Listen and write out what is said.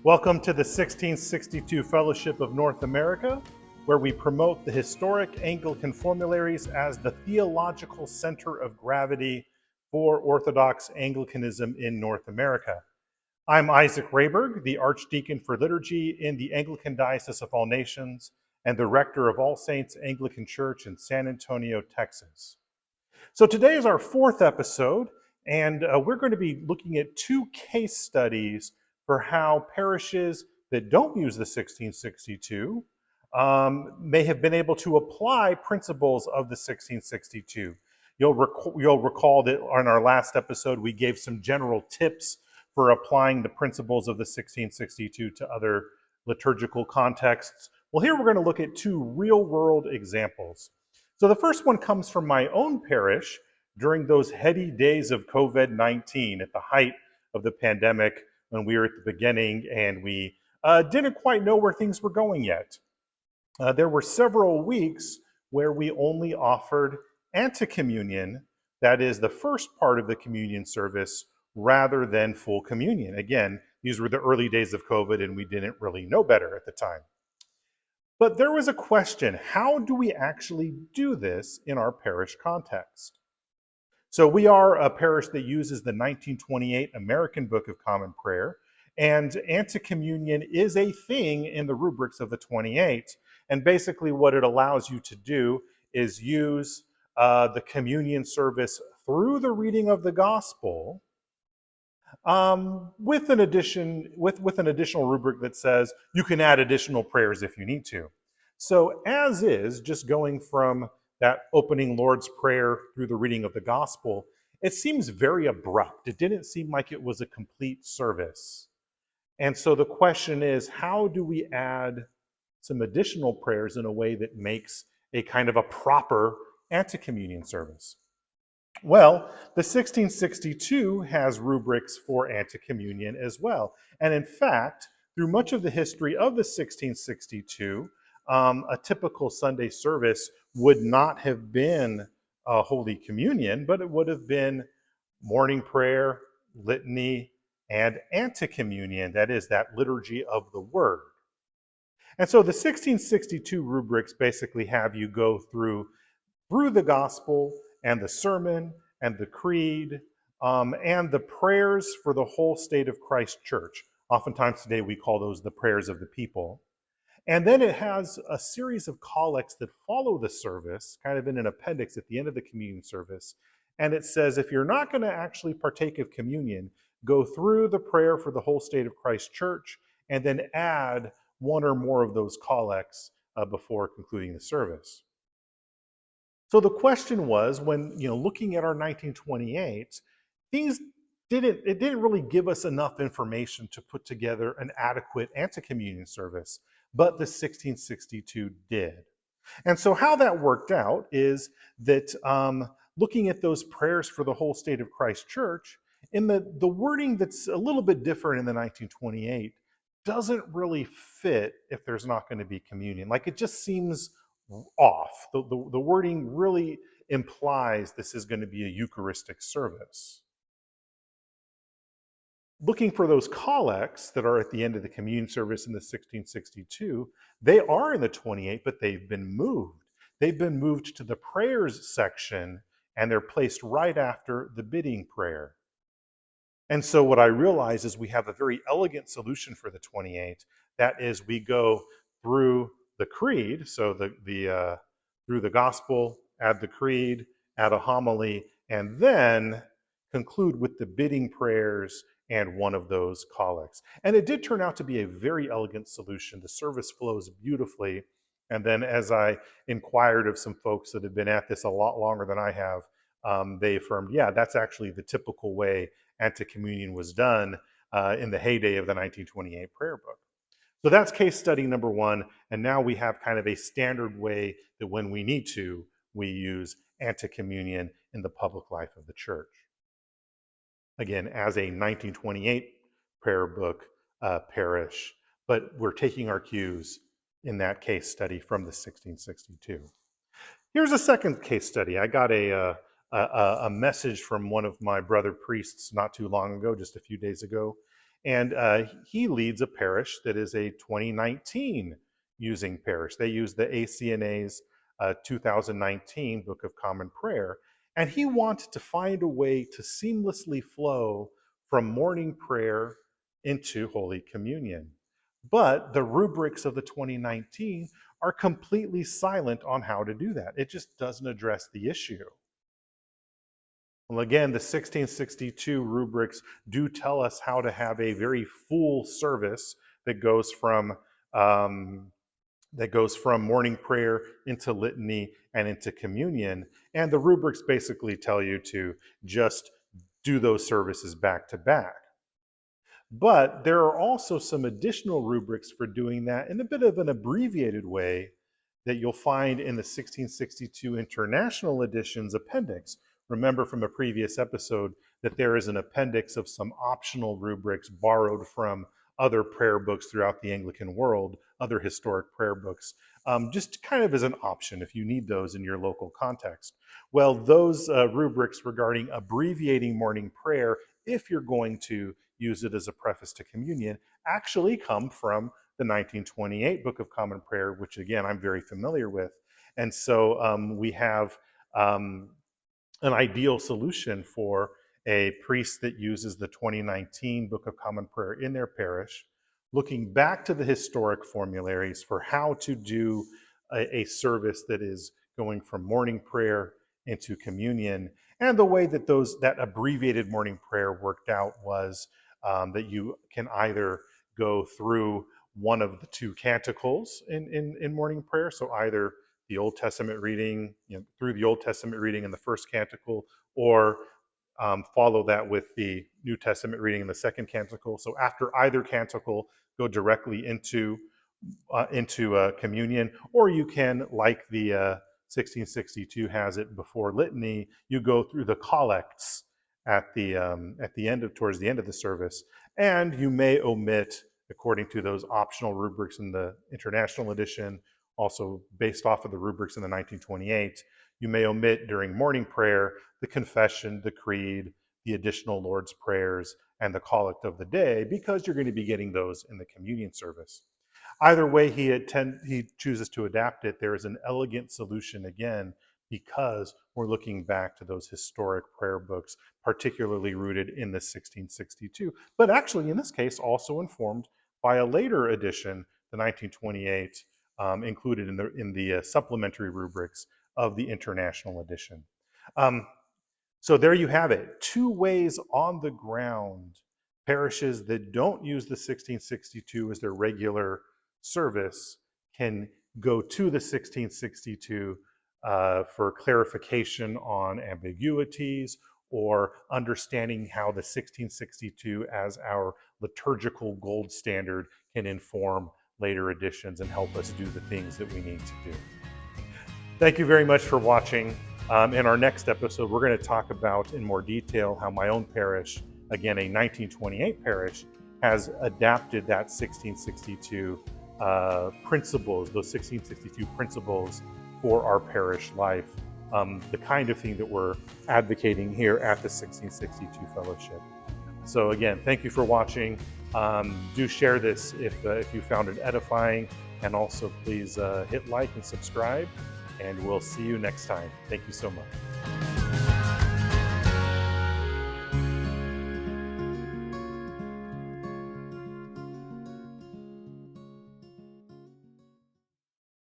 Welcome to the 1662 Fellowship of North America, where we promote the historic Anglican formularies as the theological center of gravity for Orthodox Anglicanism in North America. I'm Isaac Rayberg, the Archdeacon for Liturgy in the Anglican Diocese of All Nations and the Rector of All Saints Anglican Church in San Antonio, Texas. So today is our fourth episode, and we're going to be looking at two case studies for how parishes that don't use the 1662 may have been able to apply principles of the 1662. You'll recall that on our last episode, we gave some general tips for applying the principles of the 1662 to other liturgical contexts. Well, here we're going to look at two real-world examples. So the first one comes from my own parish during those heady days of COVID-19 at the height of the pandemic when we were at the beginning and we didn't quite know where things were going yet. There were several weeks where we only offered antecommunion, that is the first part of the communion service, rather than full communion. Again, these were the early days of COVID and we didn't really know better at the time. But there was a question, how do we actually do this in our parish context? So we are a parish that uses the 1928 American Book of Common Prayer, and antecommunion is a thing in the rubrics of the 28. And basically what it allows you to do is use the communion service through the reading of the gospel with an additional rubric that says you can add additional prayers if you need to. So as is, just going from that opening Lord's Prayer through the reading of the gospel, it seems very abrupt. It didn't seem like it was a complete service. And so the question is, how do we add some additional prayers in a way that makes a kind of a proper antecommunion service? Well, the 1662 has rubrics for antecommunion as well. And in fact, through much of the history of the 1662, a typical Sunday service would not have been Holy Communion, but it would have been morning prayer, litany, and antecommunion, that is, that liturgy of the word. And so the 1662 rubrics basically have you go through the gospel and the sermon and the creed and the prayers for the whole state of Christ Church. Oftentimes today we call those the prayers of the people. And then it has a series of collects that follow the service, kind of in an appendix at the end of the communion service. And it says, if you're not going to actually partake of communion, go through the prayer for the whole state of Christ Church, and then add one or more of those collects before concluding the service. So the question was, when looking at our 1928, it didn't really give us enough information to put together an adequate antecommunion service, but the 1662 did. And so how that worked out is that looking at those prayers for the whole state of Christ Church, in the wording that's a little bit different in the 1928 doesn't really fit if there's not going to be communion. Like, it just seems off. The wording really implies this is going to be a Eucharistic service. Looking for those collects that are at the end of the communion service in the 1662, they are in the 28, but they've been moved. They've been moved to the prayers section, and they're placed right after the bidding prayer. And so what I realize is we have a very elegant solution for the 28. That is, we go through the creed, so through the gospel, add the creed, add a homily, and then conclude with the bidding prayers and one of those collects. And it did turn out to be a very elegant solution. The service flows beautifully. And then as I inquired of some folks that have been at this a lot longer than I have, they affirmed, yeah, that's actually the typical way antecommunion was done in the heyday of the 1928 prayer book. So that's case study number one. And now we have kind of a standard way that when we need to, we use antecommunion in the public life of the church. Again, as a 1928 prayer book parish, but we're taking our cues in that case study from the 1662. Here's a second case study. I got a message from one of my brother priests not too long ago, just a few days ago, And he leads a parish that is a 2019 using parish. They use the ACNA's 2019 Book of Common Prayer. And he wanted to find a way to seamlessly flow from morning prayer into Holy Communion. But the rubrics of the 2019 are completely silent on how to do that. It just doesn't address the issue. Well, again, the 1662 rubrics do tell us how to have a very full service that goes from morning prayer into litany and into communion. And the rubrics basically tell you to just do those services back to back. But there are also some additional rubrics for doing that in a bit of an abbreviated way that you'll find in the 1662 International Edition's appendix. Remember from a previous episode that there is an appendix of some optional rubrics borrowed from other prayer books throughout the Anglican world, other historic prayer books, just kind of as an option if you need those in your local context. Well, those rubrics regarding abbreviating morning prayer, if you're going to use it as a preface to communion, actually come from the 1928 Book of Common Prayer, which again, I'm very familiar with. And so we have an ideal solution for a priest that uses the 2019 Book of Common Prayer in their parish, looking back to the historic formularies for how to do a service that is going from morning prayer into communion. And the way that that abbreviated morning prayer worked out was that you can either go through one of the two canticles in morning prayer, so either the Old Testament reading, through the Old Testament reading in the first canticle, or follow that with the New Testament reading in the second canticle. So after either canticle, go directly into communion, or you can, like the 1662 has it before litany, you go through the collects at the end towards the end of the service, and you may omit, according to those optional rubrics in the International Edition, also based off of the rubrics in the 1928, you may omit during morning prayer the confession, the creed, the additional Lord's prayers, and the collect of the day, because you're going to be getting those in the communion service. Either way he chooses to adapt it, there is an elegant solution again, because we're looking back to those historic prayer books, particularly rooted in the 1662, but actually in this case also informed by a later edition, the 1928, included in the supplementary rubrics of the International Edition. So there you have it, two ways on the ground. Parishes that don't use the 1662 as their regular service can go to the 1662 for clarification on ambiguities or understanding how the 1662 as our liturgical gold standard can inform later editions and help us do the things that we need to do. Thank you very much for watching. In our next episode, we're going to talk about in more detail how my own parish, again a 1928 parish, has adapted that 1662 principles, those 1662 principles for our parish life, the kind of thing that we're advocating here at the 1662 Fellowship. So again, thank you for watching. Do share this if you found it edifying, and also please hit like and subscribe, and we'll see you next time. Thank you so much.